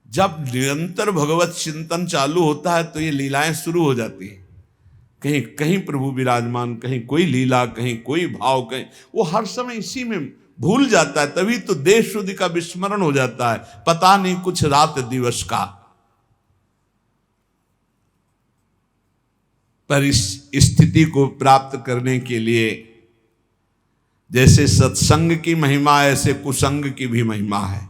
जब निरंतर भगवत चिंतन चालू होता है तो ये लीलाएं शुरू हो जाती हैं। कहीं कहीं प्रभु विराजमान, कहीं कोई लीला, कहीं कोई भाव, कहीं वो हर समय इसी में भूल जाता है। तभी तो देश शुद्धि का विस्मरण हो जाता है, पता नहीं कुछ रात दिवस का। पर इस स्थिति को प्राप्त करने के लिए जैसे सत्संग की महिमा ऐसे कुसंग की भी महिमा है।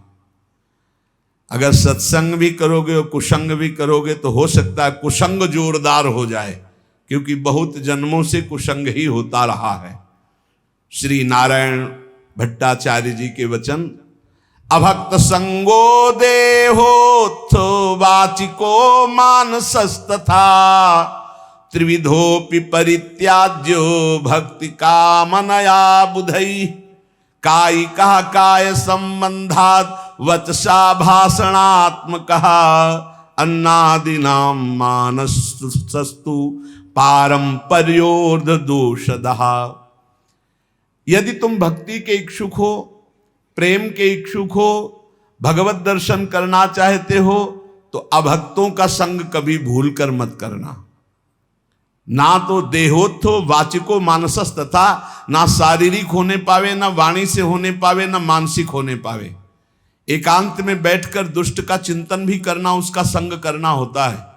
अगर सत्संग भी करोगे और कुसंग भी करोगे तो हो सकता है कुसंग जोरदार हो जाए, क्योंकि बहुत जन्मों से कुसंग ही होता रहा है। श्री नारायण भट्टाचार्य जी के वचन, अभक्त संगो देहोत्थो वाचिको मानसस्तथा त्रिविधोपि परित्याज्यो भक्ति कामनया बुधई कायिकः काय संबंधात् वचसा भाषणात्मकः अन्नादिनां मानसस्तु पारंपर्योर्ध दोषदः। यदि तुम भक्ति के इच्छुक हो, प्रेम के इच्छुक हो, भगवत दर्शन करना चाहते हो, तो अभक्तों का संग कभी भूल कर मत करना। ना तो देहोत्थो वाचिको मानसस तथा, ना शारीरिक होने पावे, ना वाणी से होने पावे, ना मानसिक होने पावे। एकांत में बैठकर दुष्ट का चिंतन भी करना, उसका संग करना होता है।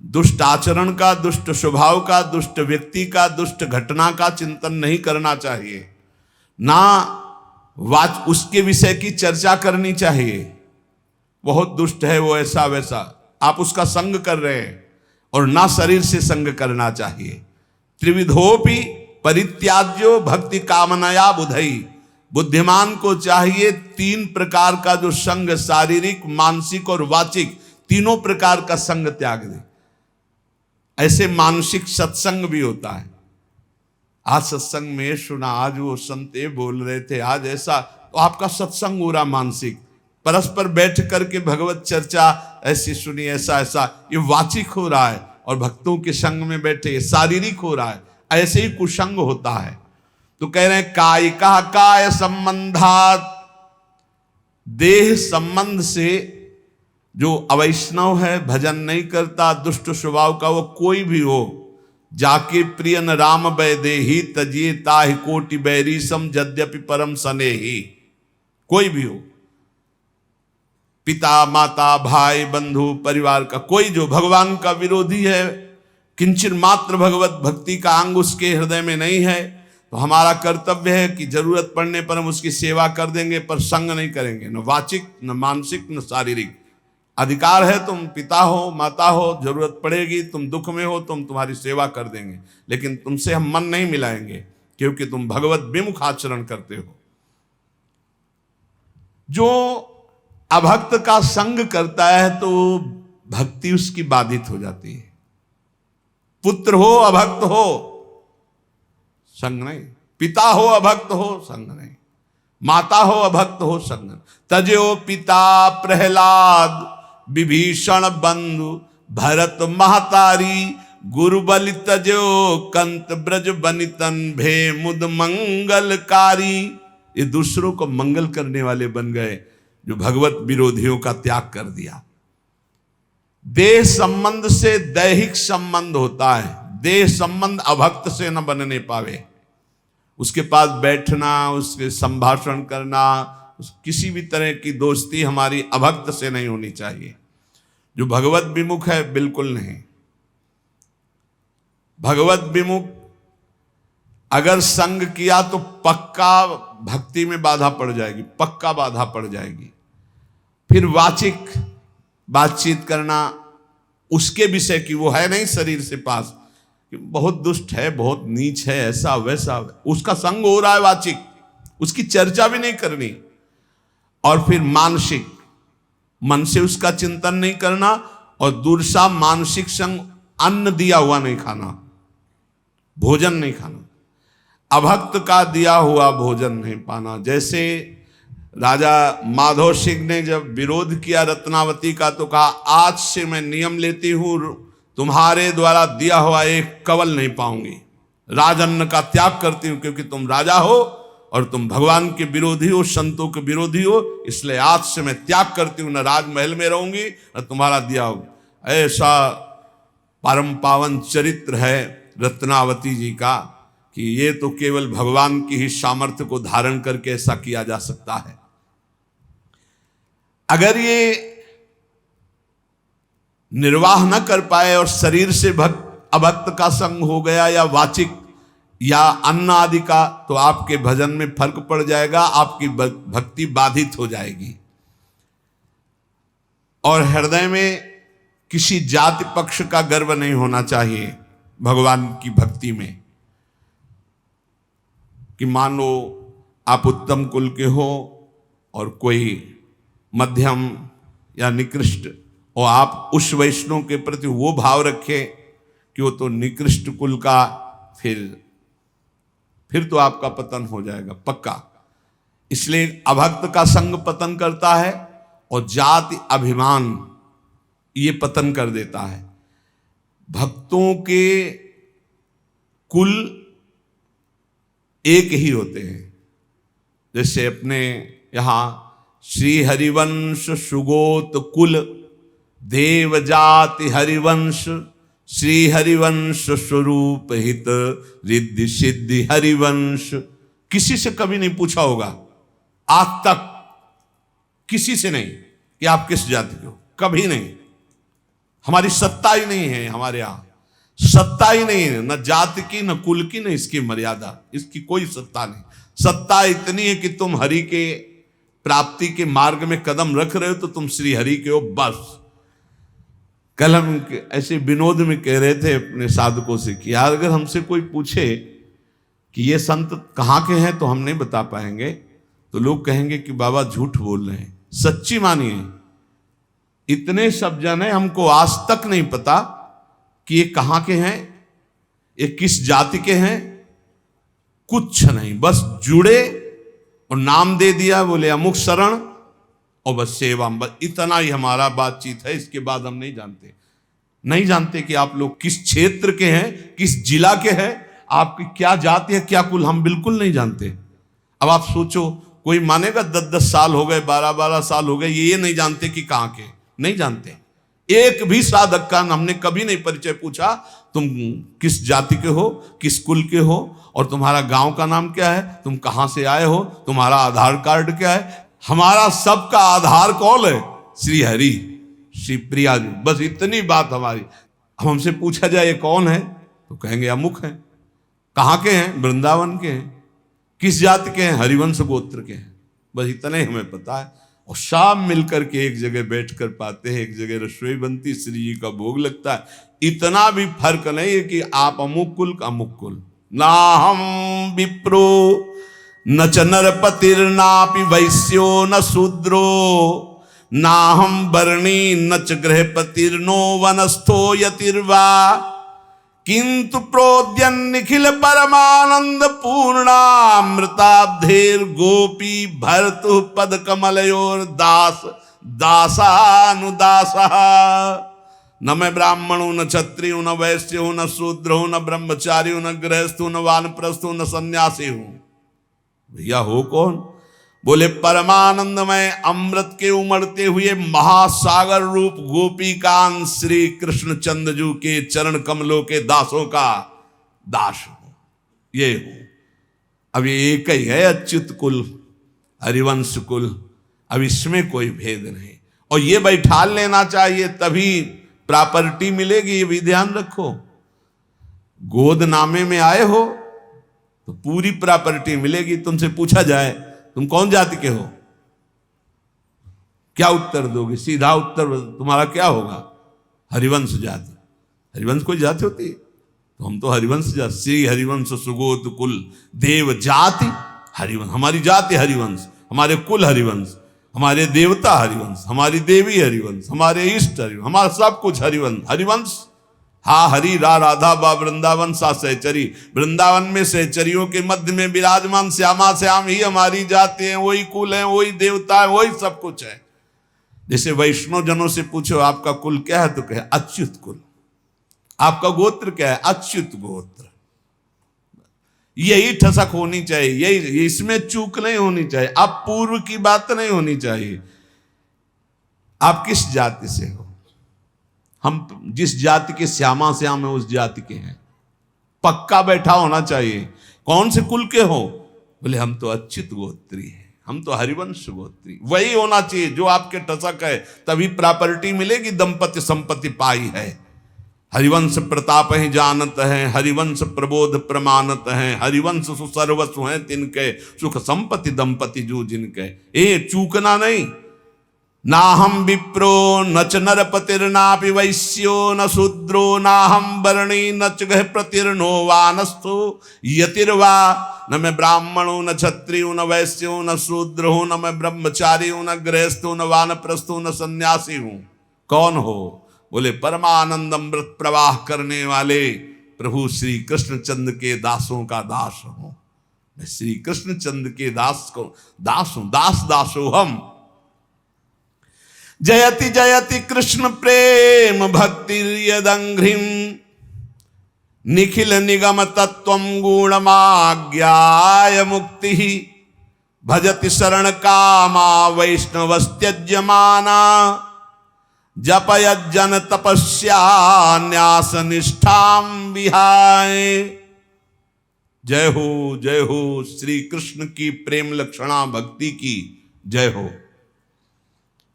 दुष्ट आचरण का, दुष्ट स्वभाव का, दुष्ट व्यक्ति का, दुष्ट घटना का चिंतन नहीं करना चाहिए। ना उसके विषय की चर्चा करनी चाहिए, बहुत दुष्ट है वो, ऐसा वैसा, आप उसका संग कर रहे हैं। और ना शरीर से संग करना चाहिए। त्रिविधोपि परित्याज्यो भक्ति कामनया बुधई, बुद्धिमान को चाहिए तीन प्रकार का जो संग, शारीरिक, मानसिक और वाचिक, तीनों प्रकार का संग त्याग दे। ऐसे मानसिक सत्संग भी होता है। आज सत्संग में सुना, आज वो संते बोल रहे थे, आज ऐसा, तो आपका सत्संग हो रहा मानसिक। परस्पर बैठ करके भगवत चर्चा ऐसी सुनी, ऐसा ऐसा, ये वाचिक हो रहा है। और भक्तों के संग में बैठे शारीरिक हो रहा है, ऐसे ही कुसंग होता है। तो कह रहे हैं कायिका काय संबंधात, देह संबंध से जो अवैष्णव है, भजन नहीं करता, दुष्ट स्वभाव का, वो कोई भी हो, जाके प्रिय न राम वैदेही तजिए ताहि कोटि बैरी सम यद्यपि परम सनेही, कोई भी हो, पिता माता भाई बंधु परिवार का कोई जो भगवान का विरोधी है, किंचन मात्र भगवत भक्ति का अंग उसके हृदय में नहीं है, तो हमारा कर्तव्य है कि जरूरत पड़ने पर हम उसकी सेवा कर देंगे, पर संग नहीं करेंगे, न वाचिक, न मानसिक, न शारीरिक। अधिकार है, तुम पिता हो, माता हो, जरूरत पड़ेगी, तुम दुख में हो, तुम्हारी सेवा कर देंगे, लेकिन तुमसे हम मन नहीं मिलाएंगे, क्योंकि तुम भगवत विमुख आचरण करते हो। जो अभक्त का संग करता है तो भक्ति उसकी बाधित हो जाती है। पुत्र हो अभक्त हो, संग नहीं। पिता हो अभक्त हो, संग नहीं। माता हो अभक्त हो, संग नहीं। तजो पिता प्रहलाद विभीषण बंधु भरत महतारी गुरु बलि तजो कंत ब्रज बनितन भे मुद मंगलकारी। ये दूसरों को मंगल करने वाले बन गए, जो भगवत विरोधियों का त्याग कर दिया। देह संबंध से दैहिक संबंध होता है, देह संबंध अभक्त से न बनने पावे। उसके पास बैठना, उसके संभाषण करना, किसी भी तरह की दोस्ती हमारी अभक्त से नहीं होनी चाहिए। जो भगवत विमुख है बिल्कुल नहीं। भगवत विमुख अगर संग किया तो पक्का भक्ति में बाधा पड़ जाएगी, पक्का बाधा पड़ जाएगी। फिर वाचिक बातचीत करना उसके विषय की, वो है नहीं शरीर से पास, बहुत दुष्ट है, बहुत नीच है, ऐसा वैसा, उसका संग हो रहा है वाचिक, उसकी चर्चा भी नहीं करनी। और फिर मानसिक, मन से उसका चिंतन नहीं करना, और दूसरा मानसिक संग, अन्न दिया हुआ नहीं खाना, भोजन नहीं खाना, अभक्त का दिया हुआ भोजन नहीं पाना। जैसे राजा माधव सिंह ने जब विरोध किया रत्नावती का, तो कहा आज से मैं नियम लेती हूं, तुम्हारे द्वारा दिया हुआ एक कवल नहीं पाऊंगी, राजअन्न का त्याग करती हूं, क्योंकि तुम राजा हो और तुम भगवान के विरोधी हो, संतों के विरोधी हो, इसलिए आज से मैं त्याग करती हूं, न राजमहल में रहूंगी न तुम्हारा दिया हो। ऐसा परम पावन चरित्र है रत्नावती जी का कि ये तो केवल भगवान की ही सामर्थ्य को धारण करके ऐसा किया जा सकता है। अगर ये निर्वाह न कर पाए और शरीर से अभक्त का संग हो गया या वाचिक या अन्न आदि का, तो आपके भजन में फर्क पड़ जाएगा, आपकी भक्ति बाधित हो जाएगी। और हृदय में किसी जाति पक्ष का गर्व नहीं होना चाहिए भगवान की भक्ति में, कि मान लो आप उत्तम कुल के हो और कोई मध्यम या निकृष्ट, और आप उस वैष्णव के प्रति वो भाव रखें कि वो तो निकृष्ट कुल का, फिर तो आपका पतन हो जाएगा पक्का। इसलिए अभक्त का संग पतन करता है और जाति अभिमान ये पतन कर देता है। भक्तों के कुल एक ही होते हैं। जैसे अपने यहाँ श्री हरिवंश सुगोत कुल देव जाति हरिवंश, श्री हरिवंश स्वरूप हित रिद्धि सिद्धि हरिवंश। किसी से कभी नहीं पूछा होगा आज तक, किसी से नहीं कि आप किस जाति के हो, कभी नहीं। हमारी सत्ता ही नहीं है, हमारे यहां सत्ता ही नहीं है, न जाति की न कुल की न इसकी मर्यादा, इसकी कोई सत्ता नहीं। सत्ता इतनी है कि तुम हरि के प्राप्ति के मार्ग में कदम रख रहे हो तो तुम श्री हरि के हो, बस। कल हम ऐसे विनोद में कह रहे थे अपने साधकों से कि यार अगर हमसे कोई पूछे कि ये संत कहाँ के हैं तो हम नहीं बता पाएंगे, तो लोग कहेंगे कि बाबा झूठ बोल रहे हैं। सच्ची मानिए, इतने सब जन है, हमको आज तक नहीं पता कि ये कहाँ के हैं, ये किस जाति के हैं, कुछ नहीं। बस जुड़े और नाम दे दिया, बोले अमुक शरण और बस सेवा, बस इतना ही हमारा बातचीत है। इसके बाद हम नहीं जानते कि आप लोग किस क्षेत्र के हैं, किस जिला के हैं, आपकी क्या जाति है, क्या कुल, हम बिल्कुल नहीं जानते। अब आप सोचो, कोई मानेगा 10-10 साल हो गए, 12-12 साल हो गए, ये नहीं जानते कि कहाँ के, नहीं जानते। एक भी साधक का हमने कभी नहीं परिचय पूछा, तुम किस जाति के हो, किस कुल के हो, और तुम्हारा गांव का नाम क्या है, तुम कहां से आए हो, तुम्हारा आधार कार्ड क्या है। हमारा सबका आधार कौन है, श्री हरि, श्री प्रिया जी, बस इतनी बात हमारी। हमसे पूछा जाए ये कौन है तो कहेंगे अमुक है। कहाँ के हैं, वृंदावन के हैं। किस जाति के हैं, हरिवंश गोत्र के हैं। बस इतना ही हमें पता है। और शाम मिलकर के एक जगह बैठ कर पाते हैं, एक जगह रसोई बनती, श्री जी का भोग लगता है। इतना भी फर्क नहीं है कि आप अमुक कुल का अमुक कुल। ना हम विप्रो न च नरपतिर्नापि वैश्यो न शूद्रो, ना हम वर्णी न च गृहपतिर्नो वनस्थो यतिर्वा, किंतु प्रोद्यन निखिल परमानंद पूर्णामृताब्धेर गोपी भर्तु पद कमलयोर दास दासानुदासा। न मैं ब्राह्मणों न क्षत्रियो न वैश्यो न शूद्रो न ब्रह्मचारी न गृहस्थो न वानप्रस्थो न सन्यासी हूं। भैया हो कौन? बोले परमानंदमय अमृत के उमड़ते हुए महासागर रूप गोपीकांत श्री कृष्ण चंद्रजू के चरण कमलों के दासों का दास हूं, ये हूं। अब ये एक ही है अच्युत कुल, हरिवंश कुल। अब इसमें कोई भेद नहीं, और ये बैठा लेना चाहिए तभी प्रॉपर्टी मिलेगी, ये भी ध्यान रखो। गोद नामे में आए हो तो पूरी प्रॉपर्टी मिलेगी। तुमसे पूछा जाए तुम कौन जाति के हो, क्या उत्तर दोगे? सीधा उत्तर तुम्हारा क्या होगा? हरिवंश जाति। हरिवंश कोई जाति होती है? तो हम तो हरिवंश जाति, श्री हरिवंश सुगोत कुल देव जाति हरिवंश। हमारी जाति हरिवंश, हमारे कुल हरिवंश, हमारे देवता हरिवंश, हमारी देवी हरिवंश, हमारे इष्ट हरिवंश, हमारा सब कुछ हरिवंश। हरिवंश हा हरि रा राधा बा वृंदावन सा सहचरी। वृंदावन में सहचरियों के मध्य में विराजमान श्यामा श्याम ही हमारी जाति है, वही कुल है, वही देवता है, वही सब कुछ है। जैसे वैष्णव जनों से पूछो आपका कुल क्या है तो कहे अच्युत कुल। आपका गोत्र क्या है? अच्युत गोत्र। यही ठसक होनी चाहिए, यही, इसमें चूक नहीं होनी चाहिए। अब पूर्व की बात नहीं होनी चाहिए। आप किस जाति से हो? हम जिस जाति के श्यामा श्याम है उस जाति के हैं, पक्का बैठा होना चाहिए। कौन से कुल के हो? बोले हम तो अच्युत गोत्री हैं, हम तो हरिवंश गोत्री। वही होना चाहिए जो आपके टसक है, तभी प्रॉपर्टी मिलेगी। दंपति संपत्ति पाई है, हरिवंश प्रताप ही जानत है, हरिवंश प्रबोध प्रमाणत है, हरिवंश सुसर्वसु हैं तिनके, सुख संपत्ति दंपति जो जिनके। ए चूकना नहीं। ना हम विप्रो न च नरपतिर्नापि वैश्यो न शूद्रो ना हम वर्णी न च गह प्रतिर्नो वानस्थो यतिर्वा। न मैं ब्राह्मणो न क्षत्रियो न वैश्यो न शूद्र हूं, न मैं ब्रह्मचारी हूं, न गृहस्थो न वानप्रस्थो न सन्यासी हूं। कौन हो? बोले परमानंद अमृत प्रवाह करने वाले प्रभु श्री कृष्ण चंद्र के दासों का दास हूं। मैं श्री कृष्ण चंद्र के दास को दास हूं, दास दासो हम। जयति जयति कृष्ण प्रेम भक्ति यदंघ्रिम, निखिल निगम तत्वम गुणमाज्ञाय मुक्ति। भजति शरण कामा वैष्णवस्त्यज्यमाना, जपयज्जन तपस्या न्यास निष्ठाम विहाय। जय हो श्री कृष्ण की प्रेम लक्षणा भक्ति की जय हो।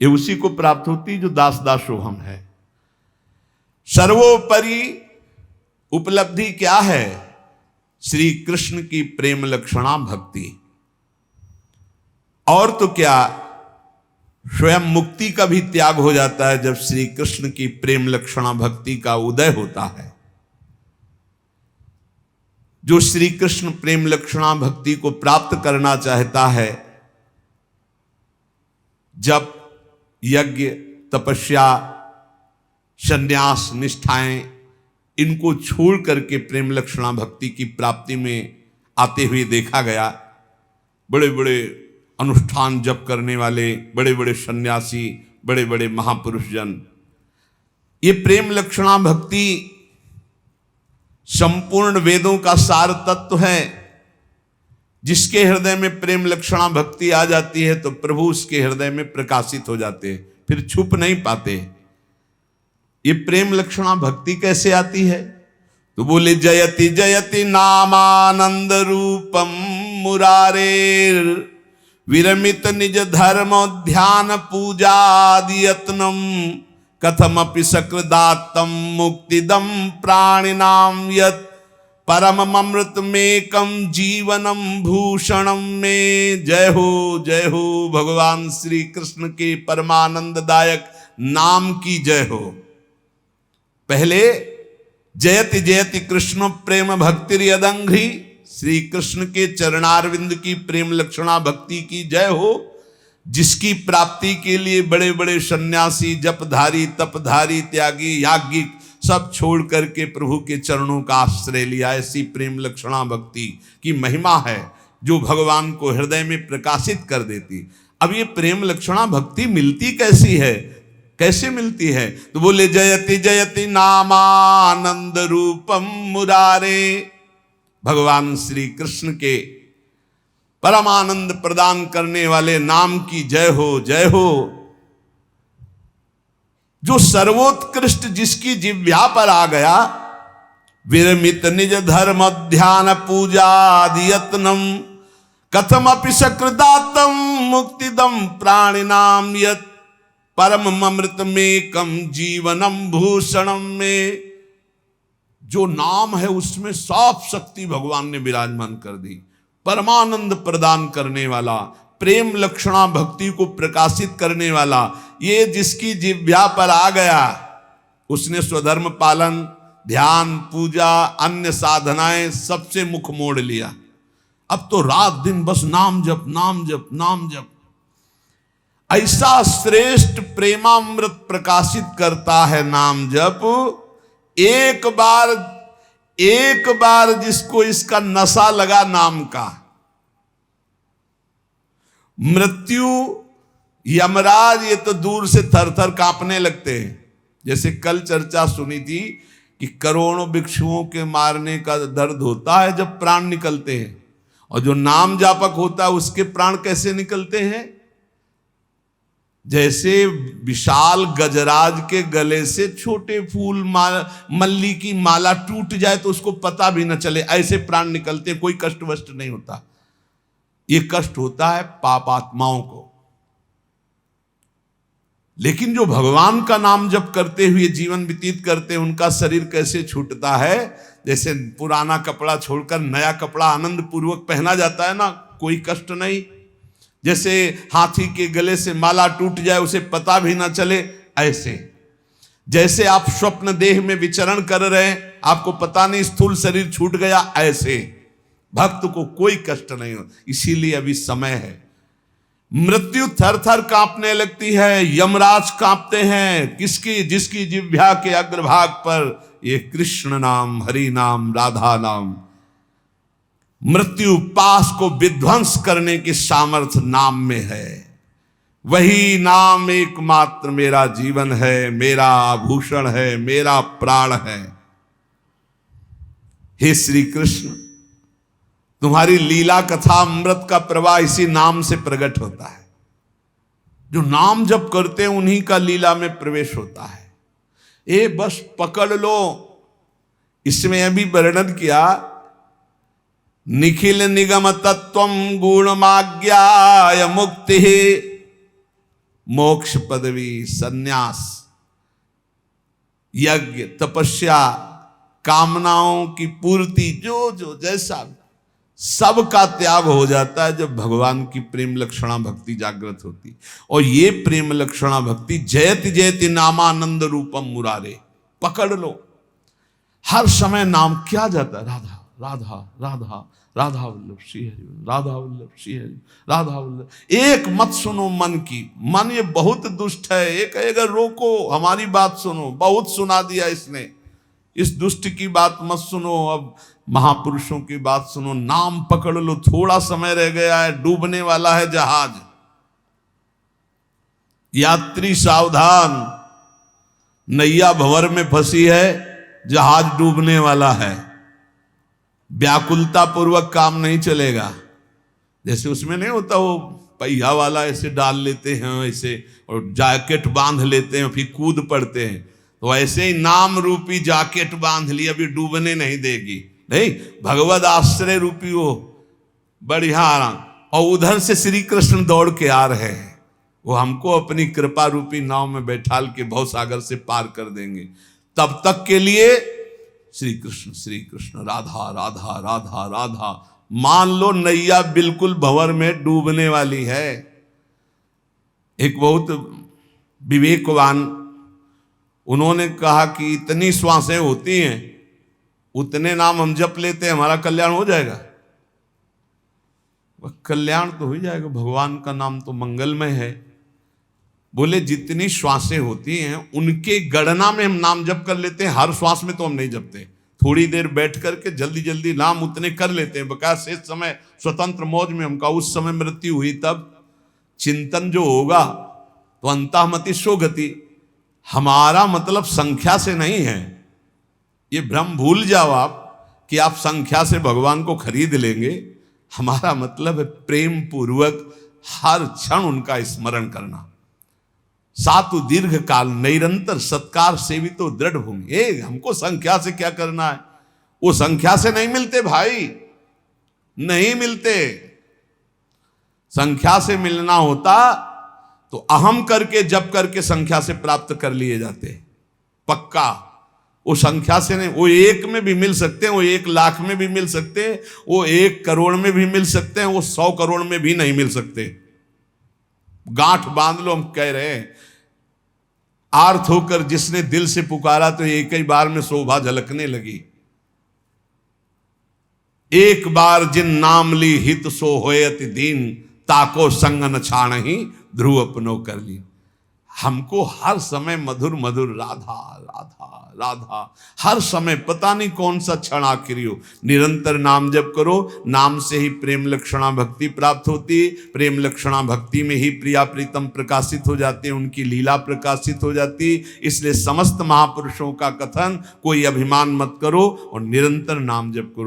ये उसी को प्राप्त होती जो दास दासो हम है। सर्वोपरि उपलब्धि क्या है? श्री कृष्ण की प्रेम लक्षणा भक्ति। और तो क्या, स्वयं मुक्ति का भी त्याग हो जाता है जब श्री कृष्ण की प्रेम लक्षणा भक्ति का उदय होता है। जो श्री कृष्ण प्रेम लक्षणा भक्ति को प्राप्त करना चाहता है, जब यज्ञ तपस्या संन्यास निष्ठाएं इनको छोड़ करके प्रेम लक्षणा भक्ति की प्राप्ति में आते हुए देखा गया। बड़े बड़े अनुष्ठान जप करने वाले, बड़े बड़े सन्यासी, बड़े बड़े महापुरुष जन, ये प्रेम लक्षणा भक्ति संपूर्ण वेदों का सार तत्व है। जिसके हृदय में प्रेम लक्षणा भक्ति आ जाती है तो प्रभु उसके हृदय में प्रकाशित हो जाते हैं, फिर छुप नहीं पाते। ये प्रेम लक्षणा भक्ति कैसे आती है? तो बोले जयति जयति नामानंद रूपम मुरारेर, विरमित निज धर्म ध्यान पूजादियत्नम, कथमपि सकृदात्तम मुक्तिदम प्राणिनाम यत्, परम अमृतमेकम जीवनम भूषणम में। जय हो भगवान श्री कृष्ण के परमानंददायक नाम की जय हो। पहले जयति जयति कृष्ण प्रेम भक्ति यदंघ्रि, श्री कृष्ण के चरणारविंद की प्रेम लक्षणा भक्ति की जय हो, जिसकी प्राप्ति के लिए बड़े बड़े सन्यासी, जपधारी, तपधारी, त्यागी, याज्ञिक सब छोड़ करके प्रभु के चरणों का आश्रय लिया। ऐसी प्रेम लक्षणा भक्ति की महिमा है जो भगवान को हृदय में प्रकाशित कर देती। अब ये प्रेम लक्षणा भक्ति मिलती कैसी है, कैसे मिलती है? तो बोले जयति जयति नामानंद रूपम मुरारे, भगवान श्री कृष्ण के परमानंद प्रदान करने वाले नाम की जय हो, जय हो। जो सर्वोत्कृष्ट जिसकी जिह्वा पर आ गया, विरमित निज धर्म ध्यान पूजादियत्नम, कथमपि सकृदातम मुक्तिदम प्राणिनाम यत्, परम अमृतमेकम जीवनम भूषणम में। जो नाम है उसमें साफ शक्ति भगवान ने विराजमान कर दी, परमानंद प्रदान करने वाला, प्रेम लक्षणा भक्ति को प्रकाशित करने वाला। ये जिसकी जिह्वा पर आ गया उसने स्वधर्म पालन, ध्यान, पूजा, अन्य साधनाएं सबसे मुख मोड़ लिया। अब तो रात दिन बस नाम जप, नाम जप, नाम जप। ऐसा श्रेष्ठ प्रेमामृत प्रकाशित करता है नाम जप। एक बार जिसको इसका नशा लगा नाम का, मृत्यु यमराज ये तो दूर से थर थर कांपने लगते हैं। जैसे कल चर्चा सुनी थी कि करोड़ों भिक्षुओं के मारने का दर्द होता है जब प्राण निकलते हैं, और जो नाम जापक होता है उसके प्राण कैसे निकलते हैं? जैसे विशाल गजराज के गले से छोटे फूल मल्ली की माला टूट जाए तो उसको पता भी न चले, ऐसे प्राण निकलते, कोई कष्ट वष्ट नहीं होता। ये कष्ट होता है पाप आत्माओं को। लेकिन जो भगवान का नाम जप करते हुए जीवन व्यतीत करते हैं, उनका शरीर कैसे छूटता है? जैसे पुराना कपड़ा छोड़कर नया कपड़ा आनंद पूर्वक पहना जाता है ना, कोई कष्ट नहीं। जैसे हाथी के गले से माला टूट जाए उसे पता भी ना चले, ऐसे जैसे आप स्वप्न देह में विचरण कर रहे हैं, आपको पता नहीं स्थूल शरीर छूट गया, ऐसे भक्त को कोई कष्ट नहीं हो। इसीलिए अभी समय है। मृत्यु थर थर कांपने लगती है, यमराज कांपते हैं, किसकी? जिसकी जिह्वा के अग्रभाग पर ये कृष्ण नाम, हरि नाम, राधा नाम। मृत्यु पास को विध्वंस करने की सामर्थ्य नाम में है। वही नाम एकमात्र मेरा जीवन है, मेरा आभूषण है, मेरा प्राण है। हे श्री कृष्ण, तुम्हारी लीला कथा अमृत का प्रवाह इसी नाम से प्रकट होता है। जो नाम जप करते हैं उन्हीं का लीला में प्रवेश होता है। ये बस पकड़ लो। इसमें अभी वर्णन किया, निखिल निगम तत्वम गुणमाज्ञाय मुक्ति, मोक्ष पदवी, सन्यास, यज्ञ, तपस्या, कामनाओं की पूर्ति, जो जो जैसा सब का त्याग हो जाता है जब भगवान की प्रेम लक्षणा भक्ति जागृत होती। और ये प्रेम लक्षणा भक्ति जयति जयति नामानंद रूपम मुरारे, पकड़ लो। हर समय नाम क्या जाता है? राधा राधा राधा, राधा वल्लभ श्री हरि, राधा वल्लभ श्री हरि, राधा वल्लभ। एक मत सुनो मन की, मन ये बहुत दुष्ट है, एक अगर रोको, हमारी बात सुनो, बहुत सुना दिया इसने, इस दुष्ट की बात मत सुनो, अब महापुरुषों की बात सुनो, नाम पकड़ लो। थोड़ा समय रह गया है, डूबने वाला है जहाज। यात्री सावधान, नैया भंवर में फंसी है, जहाज डूबने वाला है। व्याकुलता पूर्वक काम नहीं चलेगा। जैसे उसमें नहीं होता वो पहिया वाला ऐसे डाल लेते हैं ऐसे, और जैकेट बांध लेते हैं, फिर कूद पड़ते हैं, तो ऐसे ही नाम रूपी जैकेट बांध ली, अभी डूबने नहीं देगी। नहीं, भगवद आश्रय रूपी वो बढ़िया आराम। और उधर से श्री कृष्ण दौड़ के आ रहे हैं, वो हमको अपनी कृपा रूपी नाव में बैठाल के भवसागर से पार कर देंगे। तब तक के लिए श्री कृष्ण, राधा राधा राधा राधा। मान लो नैया बिल्कुल भंवर में डूबने वाली है। एक बहुत विवेकवान, उन्होंने कहा कि इतनी श्वासें होती हैं, उतने नाम हम जप लेते हैं, हमारा कल्याण हो जाएगा। वह कल्याण तो हो जाएगा, भगवान का नाम तो मंगलमय है। बोले जितनी श्वासें होती हैं उनके गणना में हम नाम जप कर लेते हैं, हर श्वास में तो हम नहीं जपते। थोड़ी देर बैठ करके जल्दी जल्दी नाम उतने कर लेते हैं, बकाया शेष समय स्वतंत्र मौज में हमका उस समय मृत्यु हुई तब चिंतन जो होगा तो अंतःमति सो गति। हमारा मतलब संख्या से नहीं है, ये भ्रम भूल जाओ आप कि आप संख्या से भगवान को खरीद लेंगे। हमारा मतलब है प्रेम पूर्वक हर क्षण उनका स्मरण करना। सातु दीर्घ काल निरंतर सत्कार सेवितो दृढ़ भूमि। हमको संख्या से क्या करना है? वो संख्या से नहीं मिलते भाई, नहीं मिलते। संख्या से मिलना होता तो अहम करके जप करके संख्या से प्राप्त कर लिए जाते, पक्का। वो संख्या से नहीं, वो एक में भी मिल सकते हैं, वो 1 लाख में भी मिल सकते हैं, वो 1 करोड़ में भी मिल सकते हैं, वो 100 करोड़ में भी नहीं मिल सकते। गांठ बांध लो, हम कह रहे हैं। आर्थ होकर जिसने दिल से पुकारा तो एक ही बार में शोभा झलकने लगी। एक बार जिन नाम ली हित सो होयति दीन, ताको संग न छाणहि ध्रुव अपनो कर ली। हमको हर समय मधुर मधुर राधा राधा राधा, हर समय पता नहीं कौन सा क्षण आखिरी हो। निरंतर नाम जप करो, नाम से ही प्रेम लक्षणा भक्ति प्राप्त होती। प्रेम लक्षणा भक्ति में ही प्रिया प्रीतम प्रकाशित हो जाते हैं, उनकी लीला प्रकाशित हो जाती। इसलिए समस्त महापुरुषों का कथन, कोई अभिमान मत करो और निरंतर नाम जप करो।